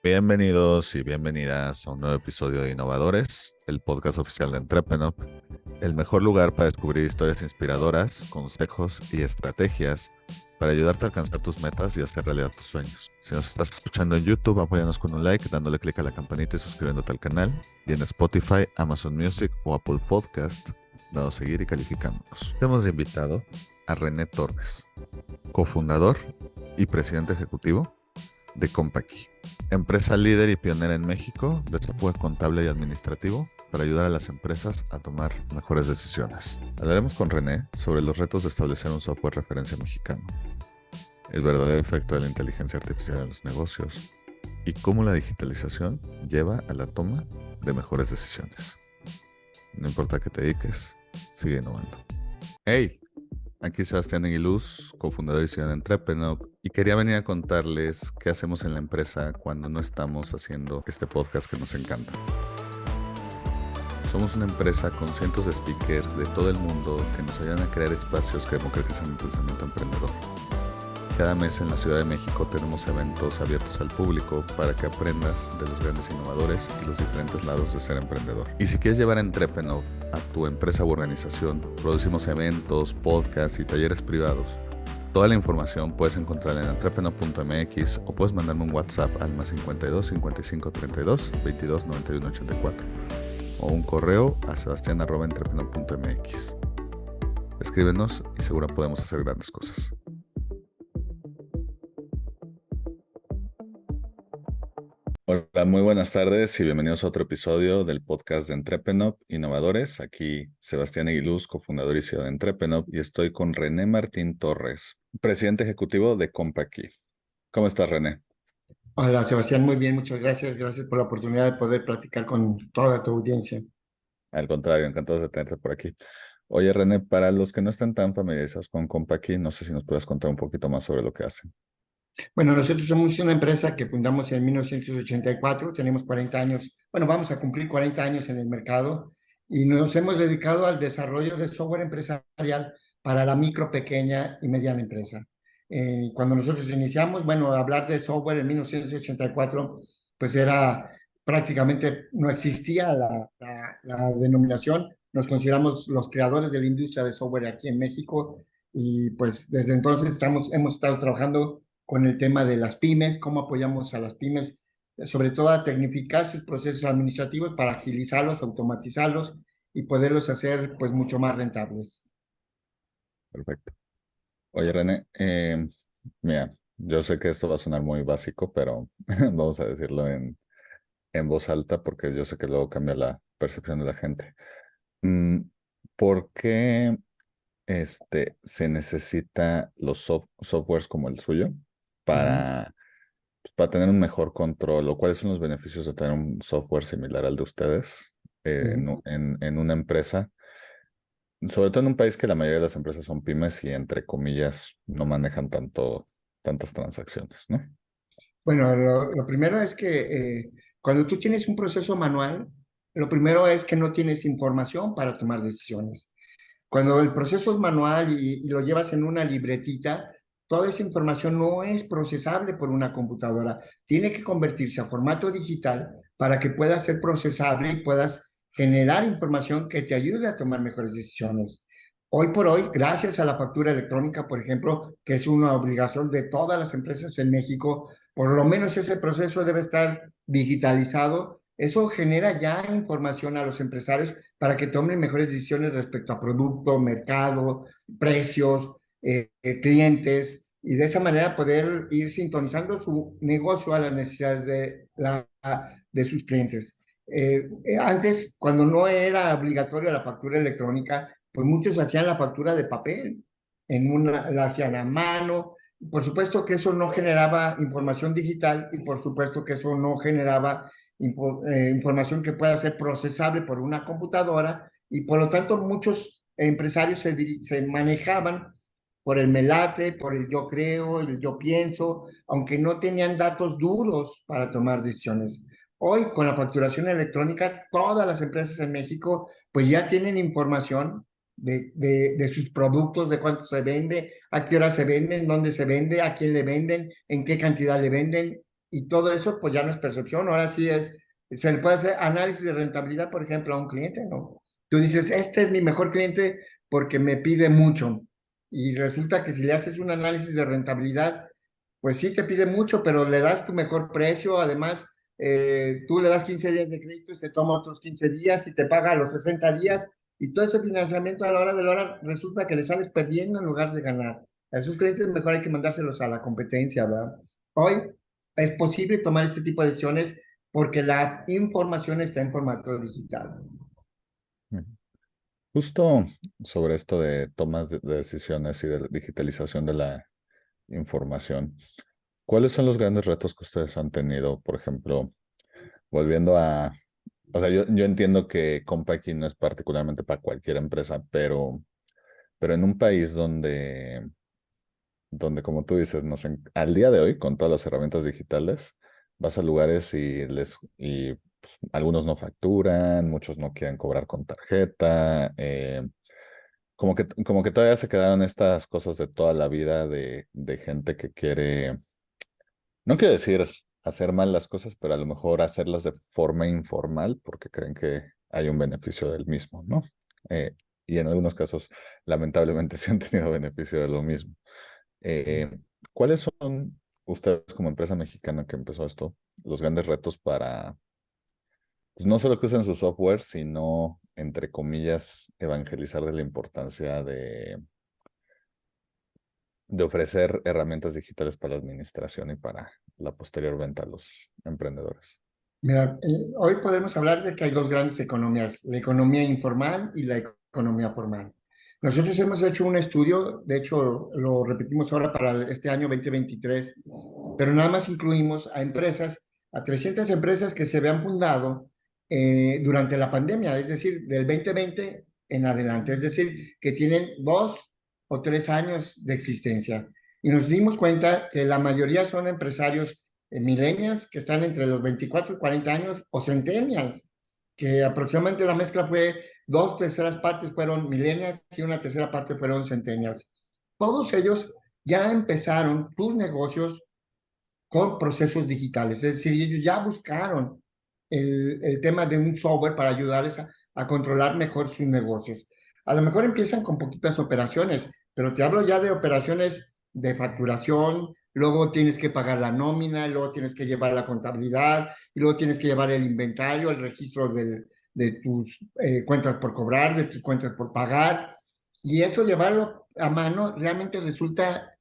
Bienvenidos y bienvenidas a un nuevo episodio de Innovadores, el podcast oficial de Entrepreneur, el mejor lugar para descubrir historias inspiradoras, consejos y estrategias para ayudarte a alcanzar tus metas y hacer realidad tus sueños. Si nos estás escuchando en YouTube, apóyanos con un like, dándole clic a la campanita y suscribiéndote al canal. Y en Spotify, Amazon Music o Apple Podcast, dado seguir y calificándonos. Hemos invitado a René Torres, cofundador y presidente ejecutivo de Compaqui, empresa líder y pionera en México de software contable y administrativo para ayudar a las empresas a tomar mejores decisiones. Hablaremos con René sobre los retos de establecer un software referencia mexicano, el verdadero efecto de la inteligencia artificial en los negocios y cómo la digitalización lleva a la toma de mejores decisiones. No importa qué te dediques, sigue innovando. Hey, aquí Sebastián Aguiluz, cofundador y CEO de Entrepreneur, y quería venir a contarles qué hacemos en la empresa cuando no estamos haciendo este podcast que nos encanta. Somos una empresa con cientos de speakers de todo el mundo que nos ayudan a crear espacios que democratizan el pensamiento emprendedor. Cada mes en la Ciudad de México tenemos eventos abiertos al público para que aprendas de los grandes innovadores y los diferentes lados de ser emprendedor. Y si quieres llevar a Entrepreneur a tu empresa u organización, producimos eventos, podcasts y talleres privados. Toda la información puedes encontrarla en entrepreneur.mx o puedes mandarme un WhatsApp al más 52 55 32 22 91 84 o un correo a sebastian@entrepreneur.mx. Escríbenos y seguro podemos hacer grandes cosas. Hola, muy buenas tardes y bienvenidos a otro episodio del podcast de Entrepreneur Innovadores. Aquí Sebastián Aguiluz, cofundador y CEO de Entrepreneur, y estoy con René Martín Torres, presidente ejecutivo de Compaqui. ¿Cómo estás, René? Hola, Sebastián, muy bien, muchas gracias. Gracias por la oportunidad de poder platicar con toda tu audiencia. Al contrario, encantado de tenerte por aquí. Oye, René, para los que no están tan familiarizados con Compaqui, no sé si nos puedes contar un poquito más sobre lo que hacen. Bueno, nosotros somos una empresa que fundamos en 1984, tenemos 40 años, bueno, vamos a cumplir 40 años en el mercado y nos hemos dedicado al desarrollo de software empresarial para la micro, pequeña y mediana empresa. Cuando nosotros iniciamos, bueno, hablar de software en 1984, pues era prácticamente, no existía la denominación. Nos consideramos los creadores de la industria de software aquí en México y pues desde entonces hemos estado trabajando con el tema de las pymes, cómo apoyamos a las pymes, sobre todo a tecnificar sus procesos administrativos para agilizarlos, automatizarlos y poderlos hacer pues mucho más rentables. Perfecto. Oye, René, mira, yo sé que esto va a sonar muy básico, pero vamos a decirlo en voz alta porque yo sé que luego cambia la percepción de la gente. Mm, ¿Por qué se necesita los softwares como el suyo Ujú. para, pues, para tener un mejor control? ¿O cuáles son los beneficios de tener un software similar al de ustedes Ujú. en una empresa? Sobre todo en un país que la mayoría de las empresas son pymes y entre comillas no manejan tantas transacciones, ¿no? Bueno, lo primero es que cuando tú tienes un proceso manual, lo primero es que no tienes información para tomar decisiones. Cuando el proceso es manual y lo llevas en una libretita, toda esa información no es procesable por una computadora. Tiene que convertirse a formato digital para que pueda ser procesable y puedas generar información que te ayude a tomar mejores decisiones. Hoy por hoy, gracias a la factura electrónica, por ejemplo, que es una obligación de todas las empresas en México, por lo menos ese proceso debe estar digitalizado. Eso genera ya información a los empresarios para que tomen mejores decisiones respecto a producto, mercado, precios, clientes, y de esa manera poder ir sintonizando su negocio a las necesidades de sus clientes. Antes, cuando no era obligatoria la factura electrónica, pues muchos hacían la factura de papel, la hacían a mano. Por supuesto que eso no generaba información digital y por supuesto que eso no generaba información que pueda ser procesable por una computadora y por lo tanto muchos empresarios se manejaban por el me late, por el yo creo, el yo pienso, aunque no tenían datos duros para tomar decisiones. Hoy, con la facturación electrónica, todas las empresas en México pues ya tienen información de sus productos, de cuánto se vende, a qué hora se venden, dónde se vende, a quién le venden, en qué cantidad le venden. y todo eso pues ya no es percepción, ahora sí se le puede hacer análisis de rentabilidad, por ejemplo, a un cliente, ¿no? Tú dices, este es mi mejor cliente porque me pide mucho. Y resulta que si le haces un análisis de rentabilidad, pues sí te pide mucho, pero le das tu mejor precio. Además, tú le das 15 días de crédito y se toma otros 15 días y te paga a los 60 días. Y todo ese financiamiento a la hora de la hora resulta que le sales perdiendo en lugar de ganar. A esos clientes mejor hay que mandárselos a la competencia, ¿verdad? Hoy es posible tomar este tipo de decisiones porque la información está en formato digital. Ujú. Justo sobre esto de tomas de decisiones y de la digitalización de la información, ¿cuáles son los grandes retos que ustedes han tenido? Por ejemplo, volviendo a, o sea, yo entiendo que Compaq no es particularmente para cualquier empresa, pero en un país donde como tú dices, al día de hoy, con todas las herramientas digitales, vas a lugares y pues, algunos no facturan, muchos no quieren cobrar con tarjeta, como que todavía se quedaron estas cosas de toda la vida de gente que quiere, no quiero decir hacer mal las cosas, pero a lo mejor hacerlas de forma informal porque creen que hay un beneficio del mismo, ¿no? Eh, y en algunos casos, lamentablemente, sí han tenido beneficio de lo mismo. Eh, ¿Cuáles son ustedes como empresa mexicana que empezó esto, los grandes retos para, pues no solo que usen su software, sino, entre comillas, evangelizar de la importancia de ofrecer herramientas digitales para la administración y para la posterior venta a los emprendedores? Mira, hoy podemos hablar de que hay dos grandes economías, la economía informal y la economía formal. Nosotros hemos hecho un estudio, de hecho lo repetimos ahora para este año 2023, pero nada más incluimos a empresas, a 300 empresas que se habían fundado durante la pandemia, es decir, del 2020 en adelante, es decir, que tienen 2 o 3 años de existencia. Y nos dimos cuenta que la mayoría son empresarios millennials que están entre los 24 y 40 años o centennials, que aproximadamente la mezcla fue 2/3 partes fueron millennials y una tercera parte fueron centennials. Todos ellos ya empezaron sus negocios con procesos digitales, es decir, ellos ya buscaron el tema de un software para ayudarles a controlar mejor sus negocios. A lo mejor empiezan con poquitas operaciones, pero te hablo ya de operaciones de facturación, luego tienes que pagar la nómina, luego tienes que llevar la contabilidad, y luego tienes que llevar el inventario, el registro de tus cuentas por cobrar, de tus cuentas por pagar, y eso llevarlo a mano realmente resulta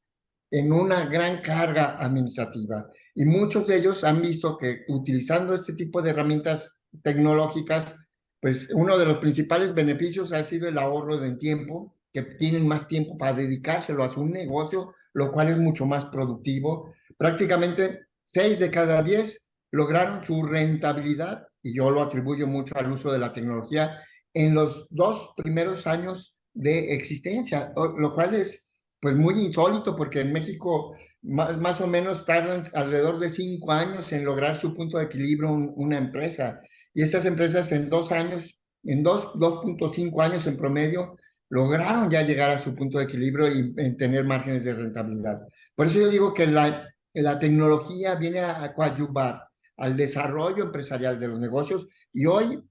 en una gran carga administrativa. Y muchos de ellos han visto que utilizando este tipo de herramientas tecnológicas, pues uno de los principales beneficios ha sido el ahorro de tiempo, que tienen más tiempo para dedicárselo a su negocio, lo cual es mucho más productivo. Prácticamente 6 de cada 10 lograron su rentabilidad, y yo lo atribuyo mucho al uso de la tecnología, en los 2 primeros años de existencia, lo cual es pues muy insólito porque en México más o menos tardan alrededor de 5 años en lograr su punto de equilibrio una empresa. Y estas empresas en 2 años, en 2.5 años en promedio, lograron ya llegar a su punto de equilibrio y en tener márgenes de rentabilidad. Por eso yo digo que la tecnología viene a coadyuvar al desarrollo empresarial de los negocios y hoy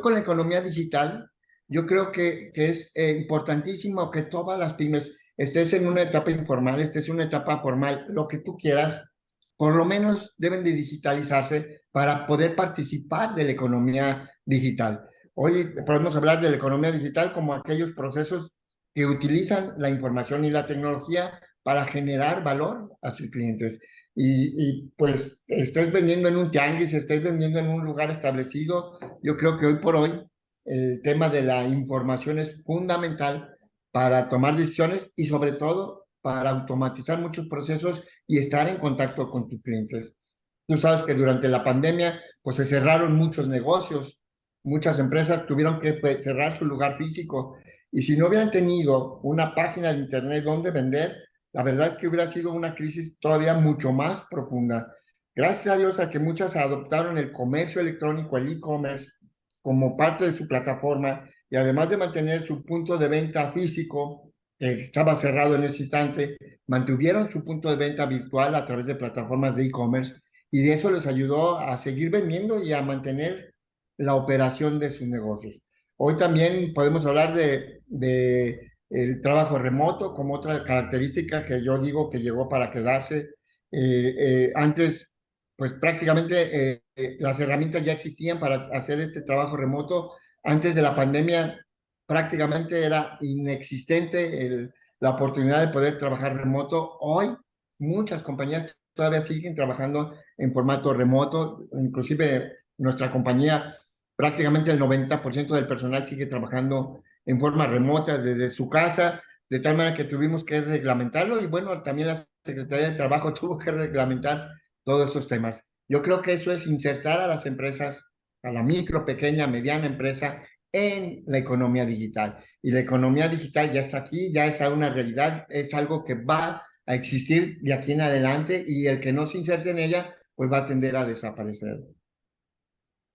con la economía digital yo creo que es importantísimo que todas las pymes, estés en una etapa informal, estés en una etapa formal, lo que tú quieras, por lo menos deben de digitalizarse para poder participar de la economía digital. Hoy podemos hablar de la economía digital como aquellos procesos que utilizan la información y la tecnología para generar valor a sus clientes. Pues estés vendiendo en un tianguis, estés vendiendo en un lugar establecido, yo creo que hoy por hoy el tema de la información es fundamental para tomar decisiones y sobre todo para automatizar muchos procesos y estar en contacto con tus clientes. Tú sabes que durante la pandemia pues se cerraron muchos negocios, muchas empresas tuvieron que cerrar su lugar físico y si no hubieran tenido una página de internet donde vender, la verdad es que hubiera sido una crisis todavía mucho más profunda. Gracias a Dios a que muchas adoptaron el comercio electrónico, el e-commerce, como parte de su plataforma y además de mantener su punto de venta físico, estaba cerrado en ese instante, mantuvieron su punto de venta virtual a través de plataformas de e-commerce y de eso les ayudó a seguir vendiendo y a mantener la operación de sus negocios. Hoy también podemos hablar de el trabajo remoto como otra característica que yo digo que llegó para quedarse. Antes, pues prácticamente las herramientas ya existían para hacer este trabajo remoto. Antes de la pandemia, prácticamente era inexistente la oportunidad de poder trabajar remoto. Hoy muchas compañías todavía siguen trabajando en formato remoto, inclusive nuestra compañía, prácticamente el 90% del personal sigue trabajando en forma remota desde su casa, de tal manera que tuvimos que reglamentarlo y bueno, también la Secretaría de Trabajo tuvo que reglamentar todos esos temas. Yo creo que eso es insertar a las empresas, a la micro, pequeña, mediana empresa en la economía digital. Y la economía digital ya está aquí, ya es una realidad, es algo que va a existir de aquí en adelante y el que no se inserte en ella, pues va a tender a desaparecer.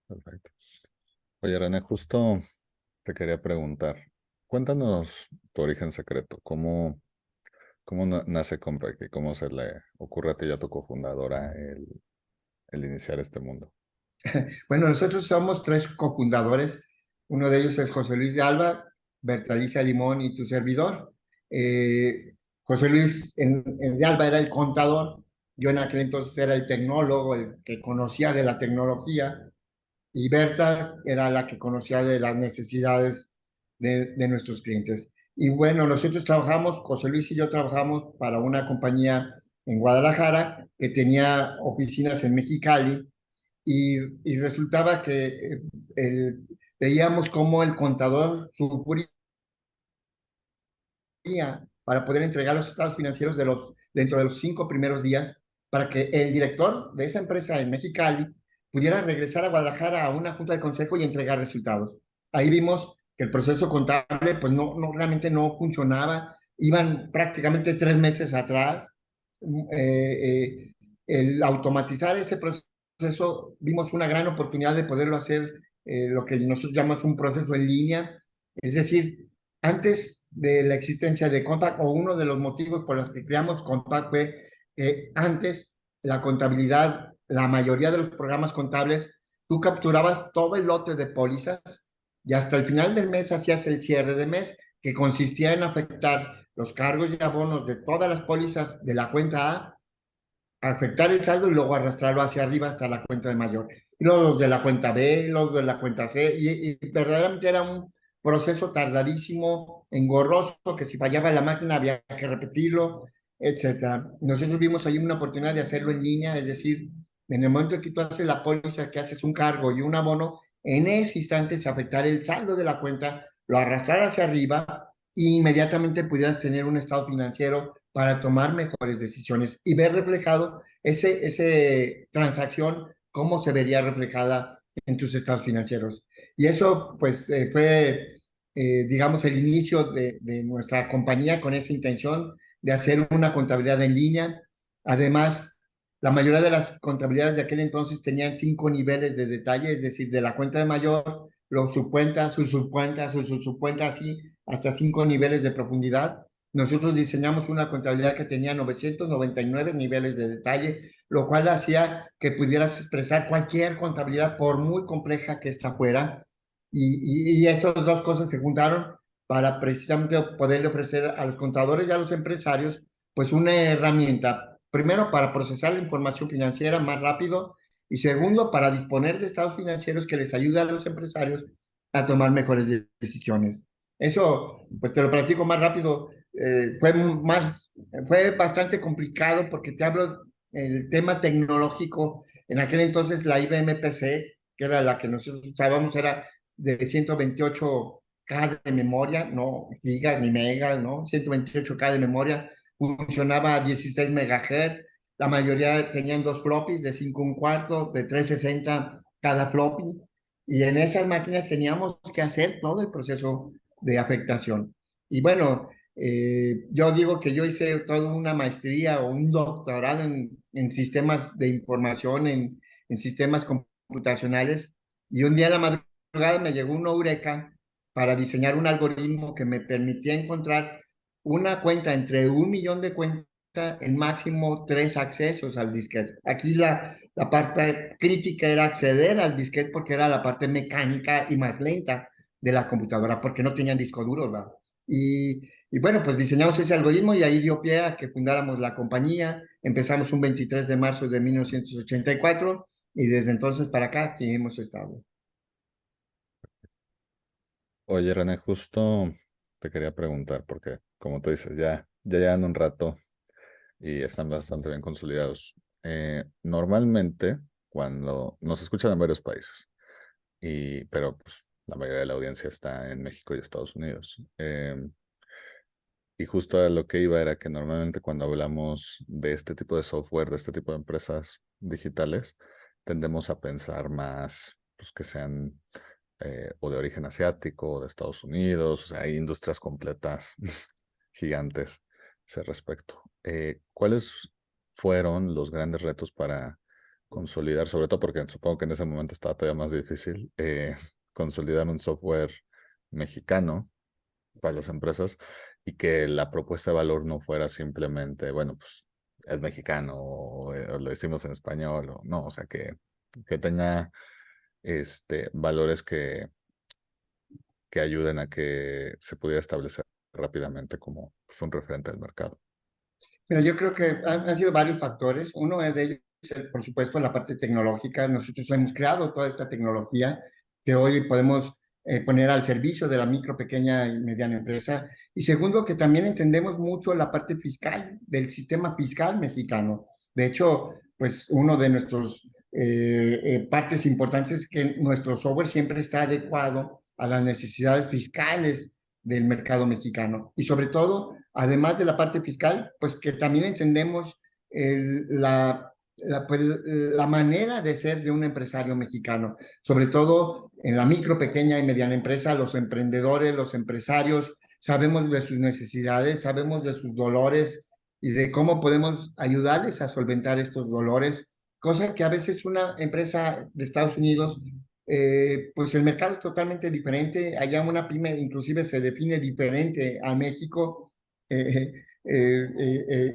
Perfecto. Oye, René, justo te quería preguntar, cuéntanos tu origen secreto, cómo nace Compaq y cómo se le ocurre a ti y a tu cofundadora el iniciar este mundo. Bueno, nosotros somos tres cofundadores. Uno de ellos es José Luis de Alba, Bertalicia Limón y tu servidor. Eh, José Luis de Alba era el contador. Yo en aquel entonces era el tecnólogo, el que conocía de la tecnología. Y Berta era la que conocía de las necesidades de nuestros clientes. Y bueno, nosotros trabajamos, José Luis y yo trabajamos para una compañía en Guadalajara que tenía oficinas en Mexicali y resultaba que veíamos cómo el contador sufría para poder entregar los estados financieros dentro de los 5 primeros días para que el director de esa empresa en Mexicali pudiera regresar a Guadalajara a una junta de consejo y entregar resultados. Ahí vimos que el proceso contable pues realmente no funcionaba, iban prácticamente 3 meses atrás. El automatizar ese proceso, vimos una gran oportunidad de poderlo hacer, lo que nosotros llamamos un proceso en línea, es decir, antes de la existencia de Compact, o uno de los motivos por los que creamos Compact fue que antes la contabilidad, la mayoría de los programas contables, tú capturabas todo el lote de pólizas y hasta el final del mes hacías el cierre de mes, que consistía en afectar los cargos y abonos de todas las pólizas de la cuenta A, afectar el saldo y luego arrastrarlo hacia arriba hasta la cuenta de mayor. Y luego los de la cuenta B, los de la cuenta C, y verdaderamente era un proceso tardadísimo, engorroso, que si fallaba la máquina había que repetirlo, etcétera. Nosotros vimos ahí una oportunidad de hacerlo en línea, es decir, en el momento que tú haces la póliza, que haces un cargo y un abono, en ese instante se afectara el saldo de la cuenta, lo arrastrar hacia arriba e inmediatamente pudieras tener un estado financiero para tomar mejores decisiones y ver reflejado ese transacción, cómo se vería reflejada en tus estados financieros. Y eso, pues, fue, digamos, el inicio de nuestra compañía con esa intención de hacer una contabilidad en línea. Además, la mayoría de las contabilidades de aquel entonces tenían 5 niveles de detalle, es decir, de la cuenta de mayor, los subcuentas, sus subcuentas, sus subcuentas, así, hasta 5 niveles de profundidad. Nosotros diseñamos una contabilidad que tenía 999 niveles de detalle, lo cual hacía que pudieras expresar cualquier contabilidad, por muy compleja que ésta fuera. Y esas dos cosas se juntaron para precisamente poderle ofrecer a los contadores y a los empresarios, pues una herramienta, primero para procesar la información financiera más rápido y segundo para disponer de estados financieros que les ayude a los empresarios a tomar mejores decisiones. Eso, pues te lo platico más rápido. Fue bastante complicado porque te hablo el tema tecnológico. En aquel entonces la IBM PC, que era la que nosotros usábamos, era de 128K de memoria, no gigas ni megas, ¿no? 128K de memoria, funcionaba a 16 megahertz, la mayoría tenían dos floppies de 5 1/4, de 360 cada floppy, y en esas máquinas teníamos que hacer todo el proceso de afectación. Y bueno, yo digo que yo hice toda una maestría o un doctorado en sistemas de información, en sistemas computacionales, y un día a la madrugada me llegó una eureka para diseñar un algoritmo que me permitía encontrar una cuenta entre 1 millón de cuentas, el máximo 3 accesos al disquete. Aquí la parte crítica era acceder al disquete porque era la parte mecánica y más lenta de la computadora, porque no tenían disco duro, ¿verdad? Y bueno, pues diseñamos ese algoritmo y ahí dio pie a que fundáramos la compañía. Empezamos un 23 de marzo de 1984 y desde entonces para acá aquí hemos estado. Oye, René, justo te quería preguntar, porque como tú dices, ya llevan un rato y están bastante bien consolidados. Normalmente, cuando nos escuchan en varios países, pero pues, la mayoría de la audiencia está en México y Estados Unidos. Y justo a lo que iba era que normalmente cuando hablamos de este tipo de software, de este tipo de empresas digitales, tendemos a pensar más pues, que sean o de origen asiático o de Estados Unidos. O sea, hay industrias completas gigantes a ese respecto. ¿Cuáles fueron los grandes retos para consolidar, sobre todo porque supongo que en ese momento estaba todavía más difícil, consolidar un software mexicano para las empresas y que la propuesta de valor no fuera simplemente, bueno, pues es mexicano o lo decimos en español o no, o sea, que tenga valores que ayuden a que se pudiera establecer rápidamente como pues, un referente del mercado. Mira, yo creo que han sido varios factores. Uno de ellos, por supuesto, la parte tecnológica. Nosotros hemos creado toda esta tecnología que hoy podemos poner al servicio de la micro, pequeña y mediana empresa. Y segundo, que también entendemos mucho la parte fiscal del sistema fiscal mexicano. De hecho, pues uno de nuestros partes importantes es que nuestro software siempre está adecuado a las necesidades fiscales del mercado mexicano. Y sobre todo, además de la parte fiscal, pues que también entendemos pues, la manera de ser de un empresario mexicano, sobre todo en la micro, pequeña y mediana empresa, los emprendedores, los empresarios, sabemos de sus necesidades, sabemos de sus dolores y de cómo podemos ayudarles a solventar estos dolores, cosa que a veces una empresa de Estados Unidos pues el mercado es totalmente diferente. Allá una pyme inclusive se define diferente a México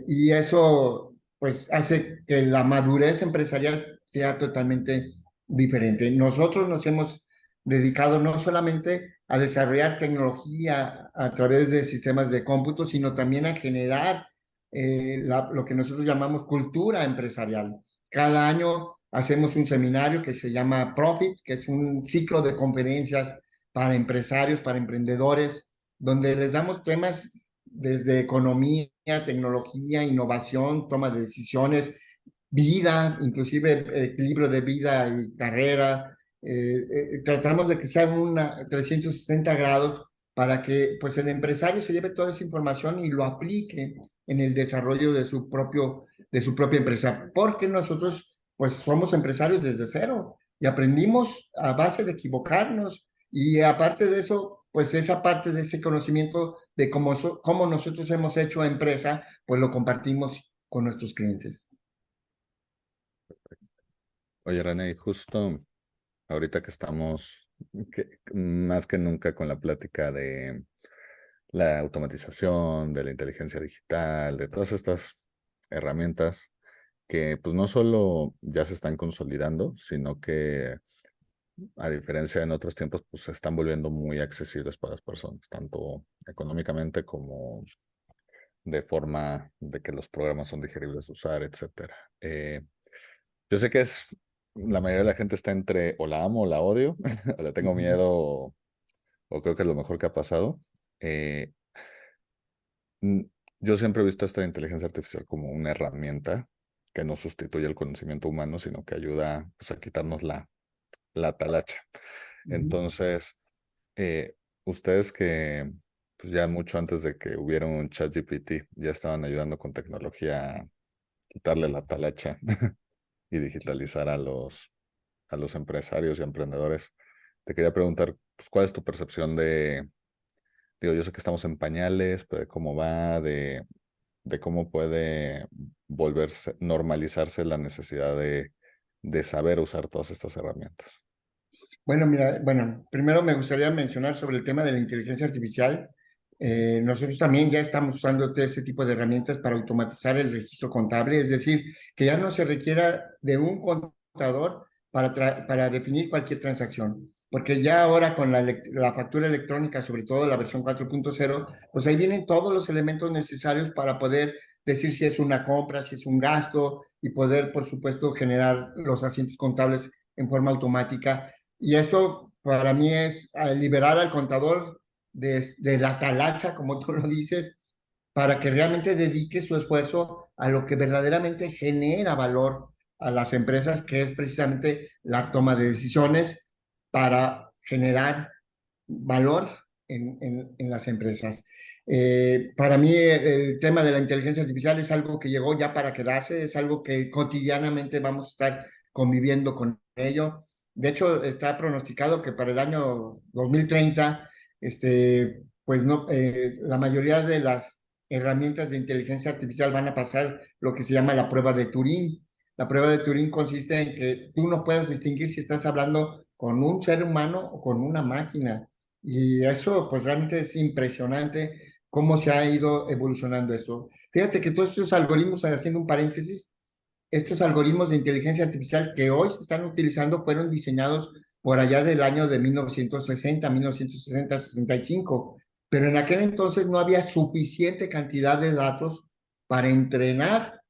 y eso pues hace que la madurez empresarial sea totalmente diferente. Nosotros nos hemos dedicado no solamente a desarrollar tecnología a través de sistemas de cómputo, sino también a generar lo que nosotros llamamos cultura empresarial. Cada año hacemos un seminario que se llama Profit, que es un ciclo de conferencias para empresarios, para emprendedores, donde les damos temas desde economía, tecnología, innovación, toma de decisiones, vida, inclusive equilibrio de vida y carrera. Tratamos de que sea una 360 grados para que pues el empresario se lleve toda esa información y lo aplique en el desarrollo de su propia empresa, porque nosotros pues somos empresarios desde cero y aprendimos a base de equivocarnos y aparte de eso, pues esa parte de ese conocimiento de cómo nosotros hemos hecho empresa, pues lo compartimos con nuestros clientes. Oye, René, y justo ahorita que estamos más que nunca con la plática de la automatización, de la inteligencia digital, de todas estas herramientas que pues no solo ya se están consolidando, sino que a diferencia en otros tiempos, pues se están volviendo muy accesibles para las personas, tanto económicamente como de forma de que los programas son digeribles de usar, etcétera. Yo sé que la mayoría de la gente está entre o la amo o la odio, o le tengo miedo o creo que es lo mejor que ha pasado. Eh, mm, yo siempre he visto esta inteligencia artificial como una herramienta que no sustituye el conocimiento humano, sino que ayuda pues, a quitarnos la talacha. Entonces, eh, ustedes que pues ya mucho antes de que hubiera un ChatGPT ya estaban ayudando con tecnología a quitarle la talacha y digitalizar a los empresarios y emprendedores. Te quería preguntar, pues, ¿cuál es tu percepción digo, yo sé que estamos en pañales, pero de cómo va, de cómo puede volverse, normalizarse la necesidad de saber usar todas estas herramientas? Bueno, mira, bueno, primero me gustaría mencionar sobre el tema de la inteligencia artificial. Nosotros también ya estamos usando todo ese tipo de herramientas para automatizar el registro contable, es decir, que ya no se requiera de un contador para definir cualquier transacción, porque ya ahora con la factura electrónica, sobre todo la versión 4.0, pues ahí vienen todos los elementos necesarios para poder decir si es una compra, si es un gasto y poder, por supuesto, generar los asientos contables en forma automática. Y esto para mí es liberar al contador de la talacha, como tú lo dices, para que realmente dedique su esfuerzo a lo que verdaderamente genera valor a las empresas, que es precisamente la toma de decisiones para generar valor en las empresas. Para mí el tema de la inteligencia artificial es algo que llegó ya para quedarse, es algo que cotidianamente vamos a estar conviviendo con ello. De hecho, está pronosticado que para el año 2030, pues no, la mayoría de las herramientas de inteligencia artificial van a pasar lo que se llama la prueba de Turing. La prueba de Turing consiste en que tú no puedes distinguir si estás hablando con un ser humano o con una máquina. Y eso, pues realmente es impresionante cómo se ha ido evolucionando esto. Fíjate que todos estos algoritmos, haciendo un paréntesis, estos algoritmos de inteligencia artificial que hoy se están utilizando fueron diseñados por allá del año de 1960, 1960, 65, pero en aquel entonces no había suficiente cantidad de datos para entrenar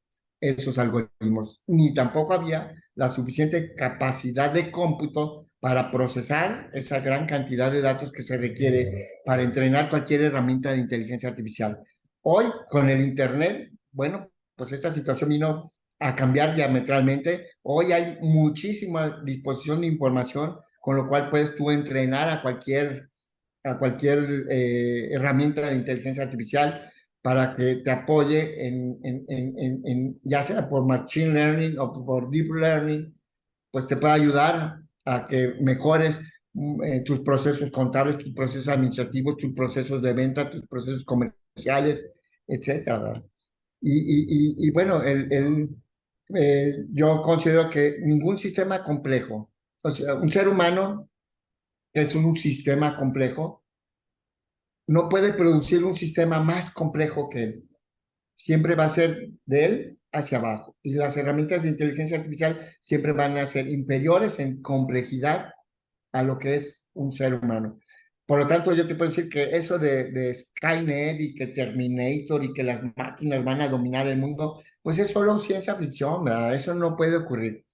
esos algoritmos, ni tampoco había la suficiente capacidad de cómputo para procesar esa gran cantidad de datos que se requiere para entrenar cualquier herramienta de inteligencia artificial. Hoy, con el Internet, bueno, pues esta situación vino a cambiar diametralmente. Hoy hay muchísima disposición de información, con lo cual puedes tú entrenar a cualquier herramienta de inteligencia artificial para que te apoye ya sea por machine learning o por deep learning, pues te puede ayudar a que mejores tus procesos contables, tus procesos administrativos, tus procesos de venta, tus procesos comerciales, etcétera. Y bueno, yo considero que ningún sistema complejo, o sea, un ser humano es un sistema complejo, no puede producir un sistema más complejo que él. Siempre va a ser de él hacia abajo. Y las herramientas de inteligencia artificial siempre van a ser inferiores en complejidad a lo que es un ser humano. Por lo tanto, yo te puedo decir que eso de Skynet y que Terminator y que las máquinas van a dominar el mundo, pues es solo ciencia ficción, ¿verdad? Eso no puede ocurrir.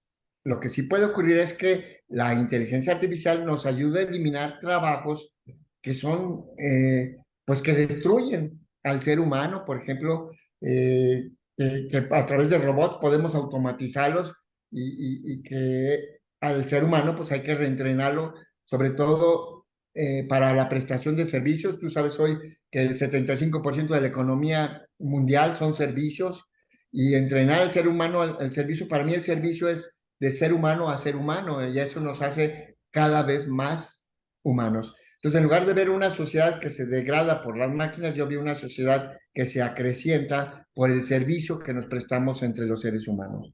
Lo que sí puede ocurrir es que la inteligencia artificial nos ayuda a eliminar trabajos que son, pues que destruyen al ser humano, por ejemplo, que a través de robots podemos automatizarlos y que al ser humano pues hay que reentrenarlo, sobre todo para la prestación de servicios. Tú sabes hoy que el 75% de la economía mundial son servicios y entrenar al ser humano al servicio, para mí el servicio es de ser humano a ser humano y eso nos hace cada vez más humanos. Entonces, en lugar de ver una sociedad que se degrada por las máquinas, yo vi una sociedad que se acrecienta por el servicio que nos prestamos entre los seres humanos.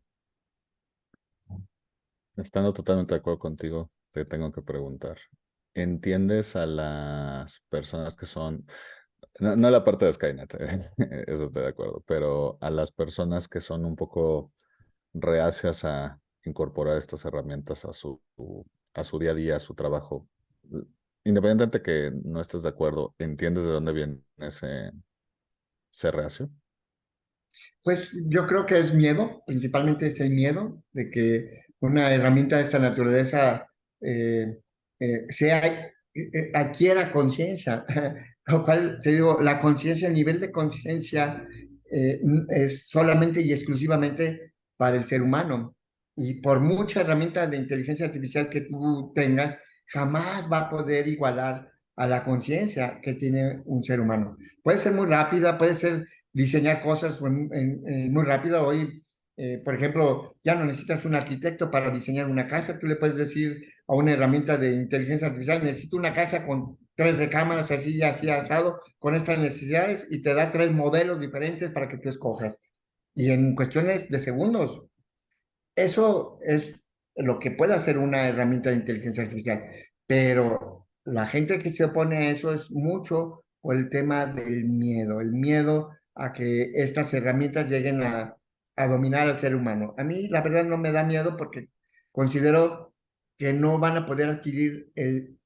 Estando totalmente de acuerdo contigo, te tengo que preguntar. ¿Entiendes a las personas que son, no la parte de Skynet, eso estoy de acuerdo, pero a las personas que son un poco reacias a incorporar estas herramientas a su día a día, a su trabajo? Independientemente que no estés de acuerdo, ¿entiendes de dónde viene ese reacio? Pues yo creo que es miedo, principalmente es el miedo de que una herramienta de esta naturaleza eh, adquiera conciencia, lo cual te digo, la conciencia, el nivel de conciencia es solamente y exclusivamente para el ser humano. Y por mucha herramienta de inteligencia artificial que tú tengas, jamás va a poder igualar a la conciencia que tiene un ser humano. Puede ser muy rápida, puede ser diseñar cosas muy rápido. Hoy, por ejemplo, ya no necesitas un arquitecto para diseñar una casa. Tú le puedes decir a una herramienta de inteligencia artificial, necesito una casa con 3 recámaras, así, así, asado, con estas necesidades, y te da 3 modelos diferentes para que tú escojas. Y en cuestiones de segundos, eso es lo que puede hacer una herramienta de inteligencia artificial. Pero la gente que se opone a eso es mucho por el tema del miedo, el miedo a que estas herramientas lleguen a dominar al ser humano. A mí, la verdad, no me da miedo porque considero que no van a poder adquirir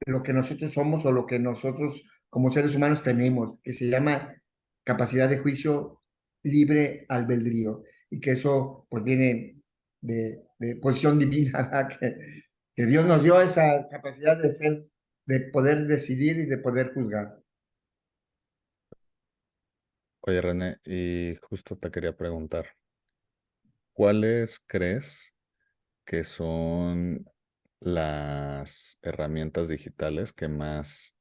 lo que nosotros somos o lo que nosotros como seres humanos tenemos, que se llama capacidad de juicio libre albedrío, y que eso pues viene de posición divina, ¿verdad? Que Dios nos dio esa capacidad de ser, de poder decidir y de poder juzgar. Oye, René, y justo te quería preguntar, ¿cuáles crees que son las herramientas digitales que más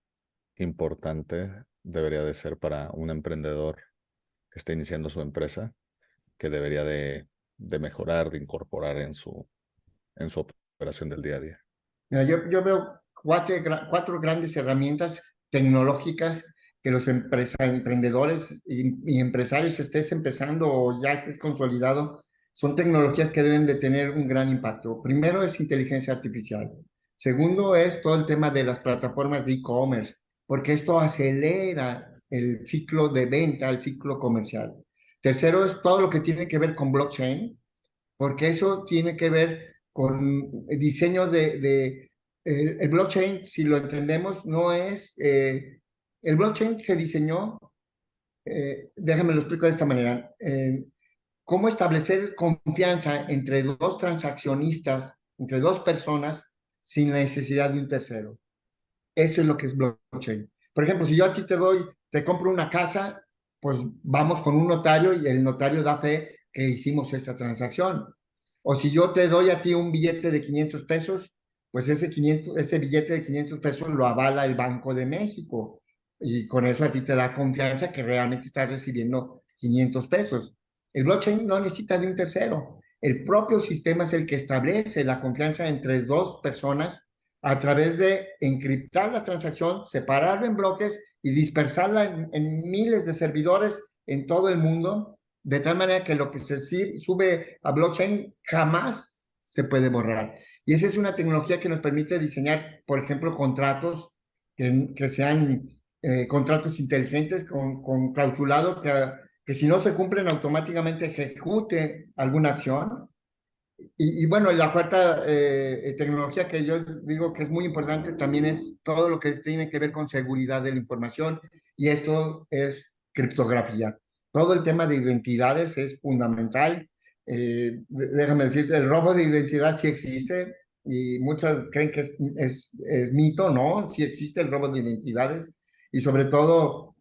importante debería de ser para un emprendedor que está iniciando su empresa, que debería de mejorar, de incorporar en su operación del día a día? Mira, yo veo cuatro grandes herramientas tecnológicas que los emprendedores y empresarios estés empezando o ya estés consolidado, son tecnologías que deben de tener un gran impacto. Primero es inteligencia artificial. Segundo es todo el tema de las plataformas de e-commerce, porque esto acelera el ciclo de venta, el ciclo comercial. Tercero es todo lo que tiene que ver con blockchain, porque eso tiene que ver con el diseño el blockchain, si lo entendemos, no es, el blockchain se diseñó, déjame lo explico de esta manera, cómo establecer confianza entre dos transaccionistas, entre dos personas, sin la necesidad de un tercero. Eso es lo que es blockchain. Por ejemplo, si yo a ti te compro una casa, pues vamos con un notario y el notario da fe que hicimos esta transacción. O si yo te doy a ti un billete de 500 pesos, pues ese billete de 500 pesos lo avala el Banco de México. Y con eso a ti te da confianza que realmente estás recibiendo 500 pesos. El blockchain no necesita de un tercero. El propio sistema es el que establece la confianza entre dos personas a través de encriptar la transacción, separarla en bloques y dispersarla en miles de servidores en todo el mundo, de tal manera que lo que se sube a blockchain jamás se puede borrar. Y esa es una tecnología que nos permite diseñar, por ejemplo, contratos que sean contratos inteligentes con clausulado que si no se cumplen automáticamente ejecute alguna acción. Y bueno, la cuarta tecnología que yo digo que es muy importante también es todo lo que tiene que ver con seguridad de la información, y esto es criptografía. Todo el tema de identidades es fundamental. Déjame decirte, el robo de identidad sí existe y muchos creen que es mito, ¿no? Sí existe el robo de identidades, y sobre todo,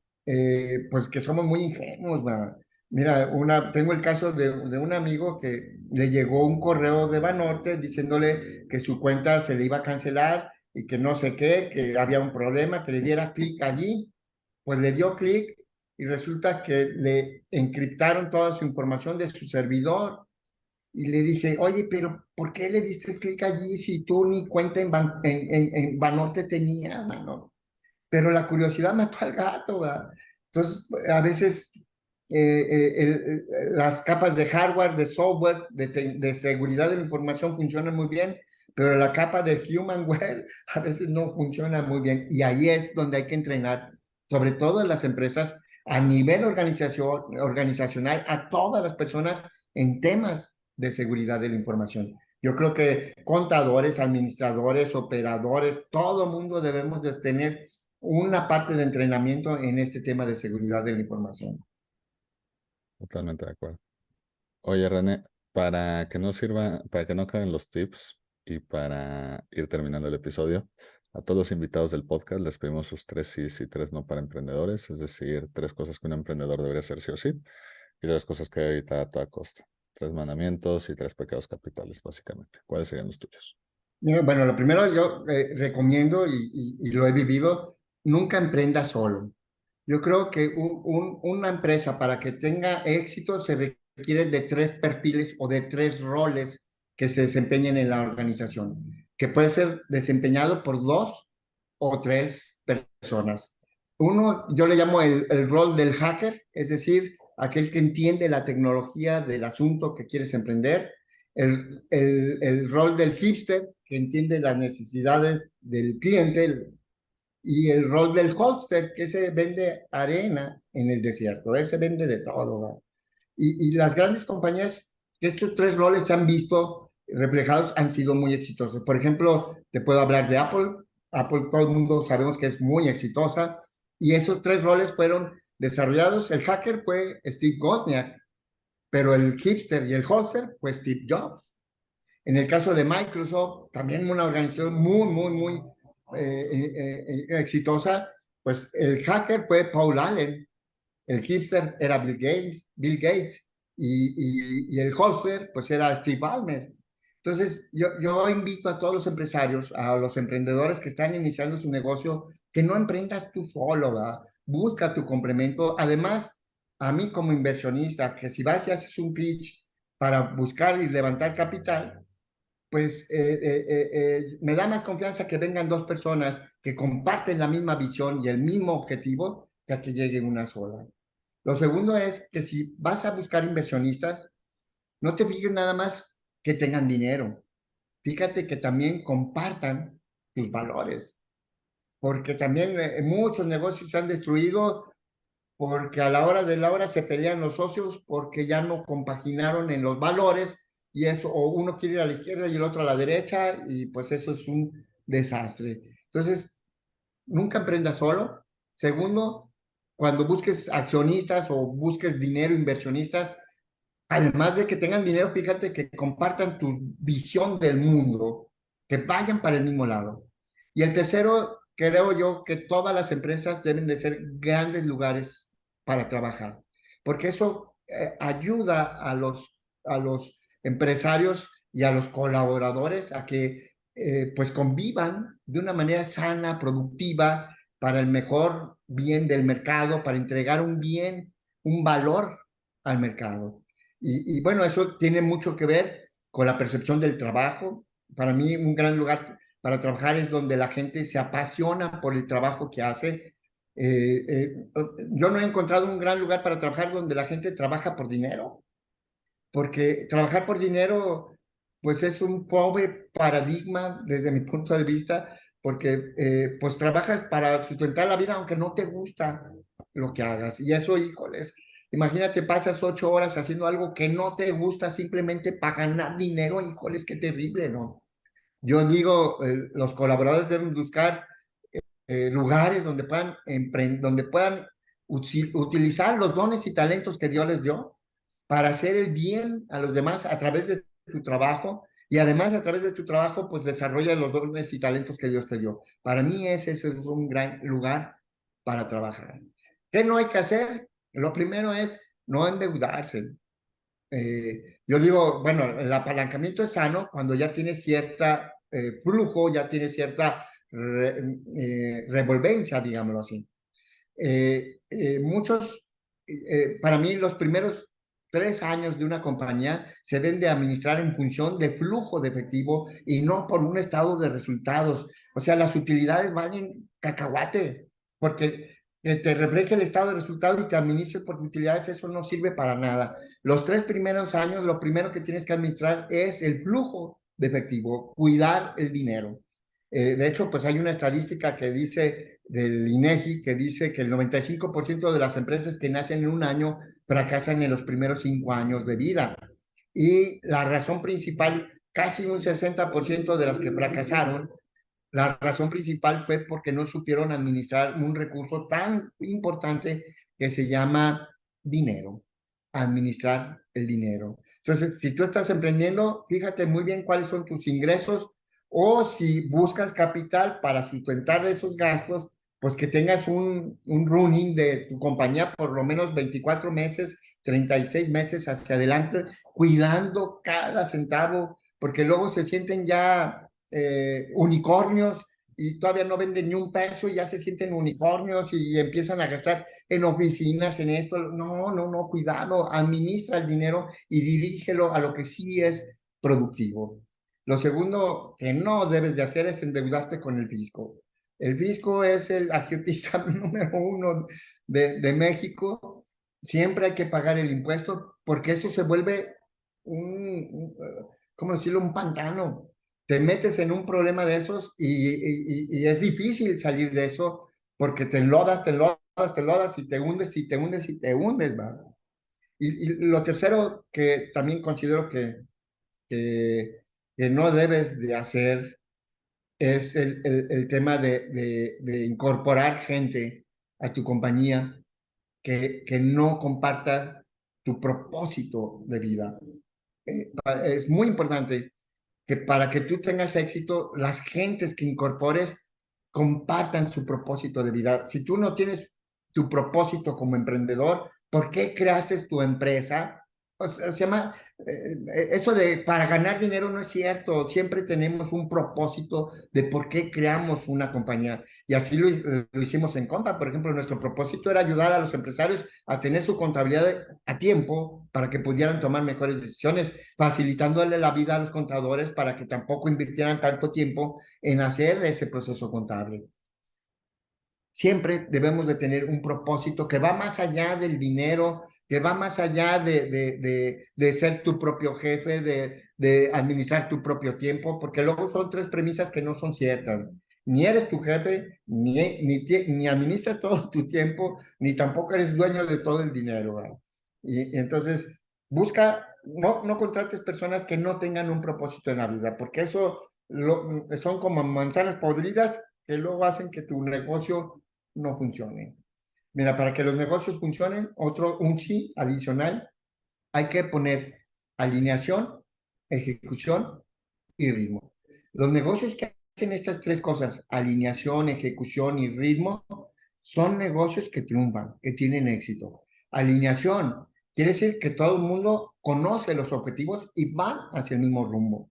pues que somos muy ingenuos, ¿verdad? Mira, tengo el caso de un amigo que le llegó un correo de Banorte diciéndole que su cuenta se le iba a cancelar y que no sé qué, que había un problema, que le diera clic allí. Pues le dio clic y resulta que le encriptaron toda su información de su servidor. Y le dije, oye, pero ¿por qué le diste clic allí si tú ni cuenta en Banorte tenías, mano? Pero la curiosidad mató al gato, ¿verdad? Entonces, a veces las capas de hardware, de software, de seguridad de la información funcionan muy bien, pero la capa de humanware a veces no funciona muy bien. Y ahí es donde hay que entrenar, sobre todo en las empresas, a nivel organizacional, a todas las personas en temas de seguridad de la información. Yo creo que contadores, administradores, operadores, todo mundo debemos de tener una parte de entrenamiento en este tema de seguridad de la información. Totalmente de acuerdo. Oye, René, para que no caigan los tips y para ir terminando el episodio, a todos los invitados del podcast les pedimos sus tres sí y tres no para emprendedores, es decir, tres cosas que un emprendedor debería hacer sí o sí y tres cosas que debe evitar a toda costa. Tres mandamientos y tres pecados capitales, básicamente. ¿Cuáles serían los tuyos? Bueno, lo primero yo recomiendo y lo he vivido, nunca emprenda solo. Yo creo que una empresa para que tenga éxito se requiere de tres perfiles o de tres roles que se desempeñen en la organización, que puede ser desempeñado por dos o tres personas. Uno, yo le llamo el rol del hacker, es decir, aquel que entiende la tecnología del asunto que quieres emprender. El rol del hipster, que entiende las necesidades del cliente, y el rol del holster, que se vende arena en el desierto, ese vende de todo, ¿va? Y las grandes compañías, estos tres roles se han visto reflejados, han sido muy exitosos. Por ejemplo, te puedo hablar de Apple. Apple, todo el mundo sabemos que es muy exitosa, y esos tres roles fueron desarrollados. El hacker fue Steve Wozniak, pero el hipster y el holster fue Steve Jobs. En el caso de Microsoft, también una organización muy exitosa, pues el hacker fue Paul Allen, el hipster era Bill Gates y el holster pues era Steve Ballmer. Entonces yo invito a todos los empresarios, a los emprendedores que están iniciando su negocio, que no emprendas tú solo, ¿verdad? Busca tu complemento. Además, a mí como inversionista, que si vas y haces un pitch para buscar y levantar capital, pues me da más confianza que vengan dos personas que comparten la misma visión y el mismo objetivo que a que lleguen una sola. Lo segundo es que si vas a buscar inversionistas, no te fijes nada más que tengan dinero. Fíjate que también compartan tus valores, porque también muchos negocios se han destruido porque a la hora de la hora se pelean los socios porque ya no compaginaron en los valores, y eso, o uno quiere ir a la izquierda y el otro a la derecha, y pues eso es un desastre. Entonces, nunca emprendas solo. Segundo, cuando busques accionistas o busques dinero, inversionistas, además de que tengan dinero, fíjate que compartan tu visión del mundo, que vayan para el mismo lado. Y el tercero, creo yo que todas las empresas deben de ser grandes lugares para trabajar, porque eso ayuda a los empresarios y a los colaboradores a que pues convivan de una manera sana, productiva, para el mejor bien del mercado, para entregar un bien, un valor al mercado. Bueno, eso tiene mucho que ver con la percepción del trabajo. Para mí, un gran lugar para trabajar es donde la gente se apasiona por el trabajo que hace. Yo no he encontrado un gran lugar para trabajar donde la gente trabaja por dinero, porque trabajar por dinero, pues es un pobre paradigma desde mi punto de vista, porque pues trabajas para sustentar la vida aunque no te gusta lo que hagas. Y eso, híjoles, imagínate, pasas 8 horas haciendo algo que no te gusta simplemente para ganar dinero, híjoles, qué terrible, ¿no? Yo digo, los colaboradores deben buscar lugares donde puedan utilizar los dones y talentos que Dios les dio para hacer el bien a los demás a través de tu trabajo, y además a través de tu trabajo pues desarrolla los dones y talentos que Dios te dio. Para mí ese es un gran lugar para trabajar. ¿Qué no hay que hacer? Lo primero es no endeudarse. Yo digo, bueno, el apalancamiento es sano cuando ya tienes cierta flujo, ya tienes cierta revolvencia, digámoslo así. Muchos, para mí, los primeros 3 años de una compañía se deben de administrar en función de flujo de efectivo y no por un estado de resultados. O sea, las utilidades van en cacahuate, porque te refleja el estado de resultados y te administres por utilidades, eso no sirve para nada. Los 3 primeros años, lo primero que tienes que administrar es el flujo de efectivo, cuidar el dinero. De hecho, pues hay una estadística que dice del INEGI que dice que el 95% de las empresas que nacen en un año fracasan en los primeros 5 años de vida. Y la razón principal, casi un 60% de las que fracasaron, la razón principal fue porque no supieron administrar un recurso tan importante que se llama dinero, administrar el dinero. Entonces, si tú estás emprendiendo, fíjate muy bien cuáles son tus ingresos, o si buscas capital para sustentar esos gastos, pues que tengas un running de tu compañía por lo menos 24 meses, 36 meses hacia adelante, cuidando cada centavo, porque luego se sienten ya unicornios y todavía no venden ni un peso y ya se sienten unicornios y empiezan a gastar en oficinas, en esto. No, no, no, cuidado, administra el dinero y dirígelo a lo que sí es productivo. Lo segundo que no debes de hacer es endeudarte con el fisco. El fisco es el agiotista número uno de México. Siempre hay que pagar el impuesto porque eso se vuelve ¿cómo decirlo? Un pantano. te metes en un problema de esos y es difícil salir de eso porque te enlodas, te enlodas, te enlodas y te hundes y te hundes y te hundes, ¿va? Y lo tercero que también considero que, que no debes de hacer es el tema de incorporar gente a tu compañía que no comparta tu propósito de vida. Es muy importante que para que tú tengas éxito, las gentes que incorpores compartan su propósito de vida. Si tú no tienes tu propósito como emprendedor, ¿por qué creaste tu empresa? O sea, se llama, eso de para ganar dinero no es cierto. Siempre tenemos un propósito de por qué creamos una compañía. Y así lo hicimos en Compa. Por ejemplo, nuestro propósito era ayudar a los empresarios a tener su contabilidad a tiempo para que pudieran tomar mejores decisiones, facilitándole la vida a los contadores para que tampoco invirtieran tanto tiempo en hacer ese proceso contable. Siempre debemos de tener un propósito que va más allá del dinero, que va más allá de ser tu propio jefe, de administrar tu propio tiempo, porque luego son tres premisas que no son ciertas. Ni eres tu jefe, ni administras todo tu tiempo, ni tampoco eres dueño de todo el dinero, ¿verdad? Y entonces, no contrates personas que no tengan un propósito en la vida, porque eso son como manzanas podridas que luego hacen que tu negocio no funcionen. Mira, para que los negocios funcionen, un sí adicional, hay que poner alineación, ejecución y ritmo. Los negocios que hacen estas tres cosas, alineación, ejecución y ritmo, son negocios que triunfan, que tienen éxito. Alineación quiere decir que todo el mundo conoce los objetivos y van hacia el mismo rumbo.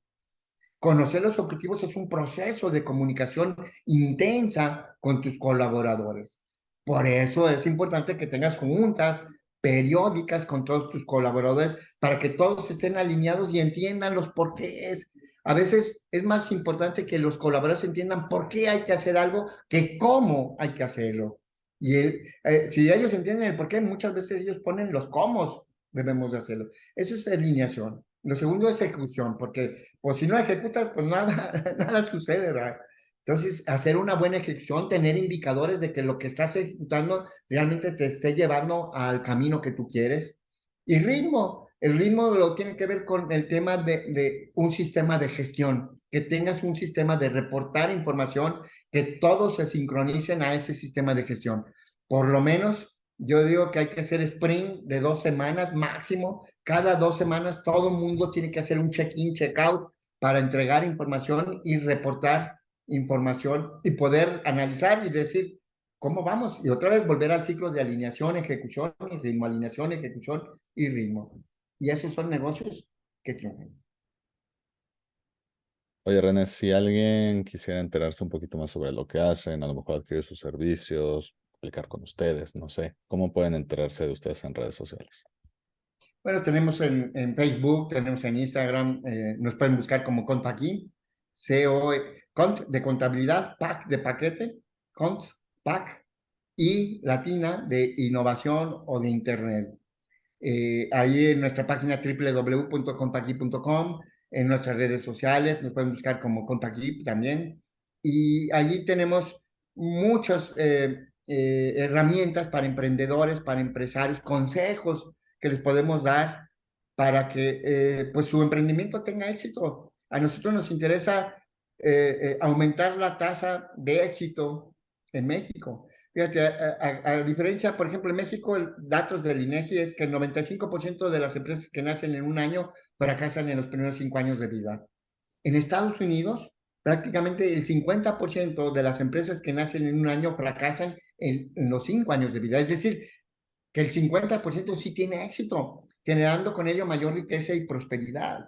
Conocer los objetivos es un proceso de comunicación intensa con tus colaboradores. Por eso es importante que tengas juntas periódicas con todos tus colaboradores para que todos estén alineados y entiendan los porqués. A veces es más importante que los colaboradores entiendan por qué hay que hacer algo que cómo hay que hacerlo. Si ellos entienden el por qué, muchas veces ellos ponen los cómo debemos de hacerlo. Eso es alineación. Lo segundo es ejecución, porque pues si no ejecutas, pues nada, nada sucede, ¿verdad? Entonces, hacer una buena ejecución, tener indicadores de que lo que estás ejecutando realmente te esté llevando al camino que tú quieres. Y ritmo, el ritmo lo tiene que ver con el tema de un sistema de gestión, que tengas un sistema de reportar información, que todos se sincronicen a ese sistema de gestión. Por lo menos, yo digo que hay que hacer sprint de 2 semanas máximo. Cada 2 semanas todo el mundo tiene que hacer un check-in, check-out para entregar información y reportar información y poder analizar y decir cómo vamos. Y otra vez volver al ciclo de alineación, ejecución y ritmo, alineación, ejecución y ritmo. Y esos son negocios que triunfan. Oye, René, si alguien quisiera enterarse un poquito más sobre lo que hacen, a lo mejor adquirir sus servicios, aplicar con ustedes, no sé, ¿cómo pueden enterarse de ustedes en redes sociales? Bueno, tenemos en Facebook, tenemos en Instagram, nos pueden buscar como Contpaquí, CO, Cont de contabilidad, PAC de paquete, Cont, PAC y Latina de innovación o de Internet. Ahí en nuestra página www.compaqui.com, en nuestras redes sociales, nos pueden buscar como Compaqui también. Y allí tenemos muchas herramientas para emprendedores, para empresarios, consejos que les podemos dar para que pues su emprendimiento tenga éxito. A nosotros nos interesa aumentar la tasa de éxito en México. Fíjate, a diferencia, por ejemplo, en México, datos del INEGI es que el 95% de las empresas que nacen en un año fracasan en los primeros 5 años de vida. En Estados Unidos, prácticamente el 50% de las empresas que nacen en un año fracasan en los 5 años de vida. Es decir, que el 50% sí tiene éxito, generando con ello mayor riqueza y prosperidad.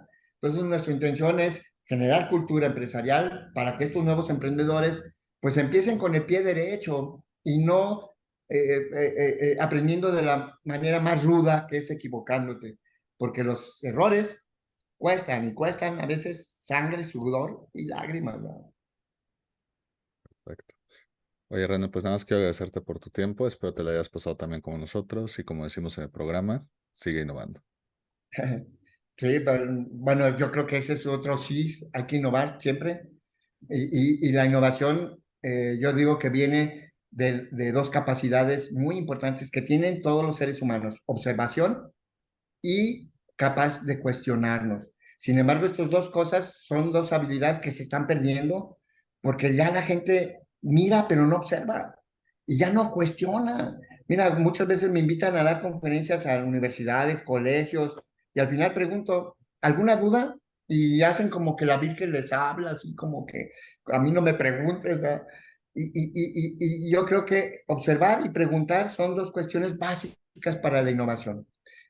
Entonces, nuestra intención es generar cultura empresarial para que estos nuevos emprendedores pues empiecen con el pie derecho y no aprendiendo de la manera más ruda que es equivocándote, porque los errores cuestan y cuestan a veces sangre, sudor y lágrimas, ¿no? Perfecto. Oye, René, pues nada más quiero agradecerte por tu tiempo. Espero te lo hayas pasado también como nosotros y como decimos en el programa, sigue innovando. Sí, bueno, yo creo que ese es otro sí, hay que innovar siempre. Y la innovación, yo digo que viene de dos capacidades muy importantes que tienen todos los seres humanos: observación y capaz de cuestionarnos. Sin embargo, estas dos cosas son dos habilidades que se están perdiendo porque ya la gente mira pero no observa y ya no cuestiona. Mira, muchas veces me invitan a dar conferencias a universidades, colegios, y al final pregunto, ¿alguna duda? Y hacen como que la Virgen les habla, así como que a mí no me preguntes, ¿verdad? Y yo creo que observar y preguntar son dos cuestiones básicas para la innovación.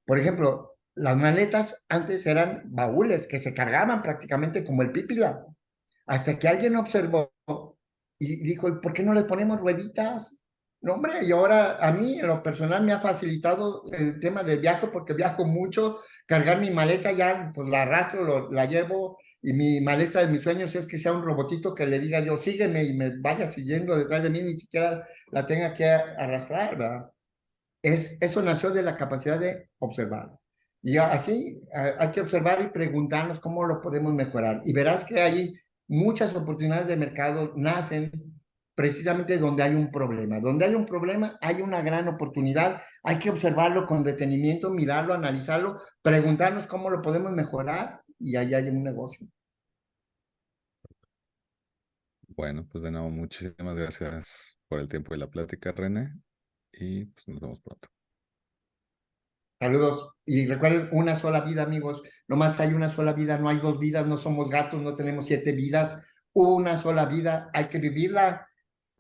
Por ejemplo, las maletas antes eran baúles que se cargaban prácticamente como el pípila, hasta que alguien observó y dijo, ¿por qué no le ponemos rueditas? No, hombre, y ahora a mí en lo personal me ha facilitado el tema del viaje porque viajo mucho, cargar mi maleta ya, pues la arrastro, la llevo, y mi maleta de mis sueños es que sea un robotito que le diga yo, sígueme, y me vaya siguiendo detrás de mí, ni siquiera la tenga que arrastrar, ¿verdad? Eso nació de la capacidad de observar. Y así hay que observar y preguntarnos cómo lo podemos mejorar. Y verás que hay muchas oportunidades de mercado nacen precisamente donde hay un problema. Donde hay un problema, hay una gran oportunidad. Hay que observarlo con detenimiento, mirarlo, analizarlo, preguntarnos cómo lo podemos mejorar y ahí hay un negocio. Bueno, pues de nuevo, muchísimas gracias por el tiempo y la plática, René, y pues nos vemos pronto. Saludos. Y recuerden, una sola vida, amigos. Nomás hay una sola vida, no hay dos vidas, no somos gatos, no tenemos 7 vidas. Una sola vida, hay que vivirla.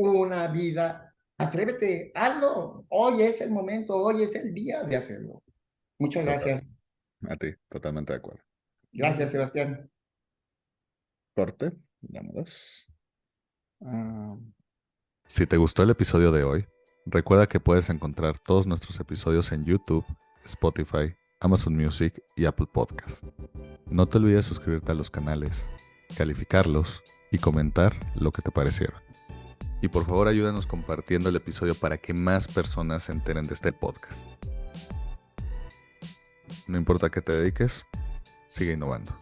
Una vida. Atrévete, hazlo. Hoy es el momento, hoy es el día de hacerlo. Muchas Total, gracias. a ti, totalmente de acuerdo. Gracias, Sebastián. Corte, vámonos. Si te gustó el episodio de hoy, recuerda que puedes encontrar todos nuestros episodios en YouTube, Spotify, Amazon Music y Apple Podcast. No te olvides suscribirte a los canales, calificarlos y comentar lo que te parecieron. Y por favor ayúdanos compartiendo el episodio para que más personas se enteren de este podcast. No importa qué te dediques, sigue innovando.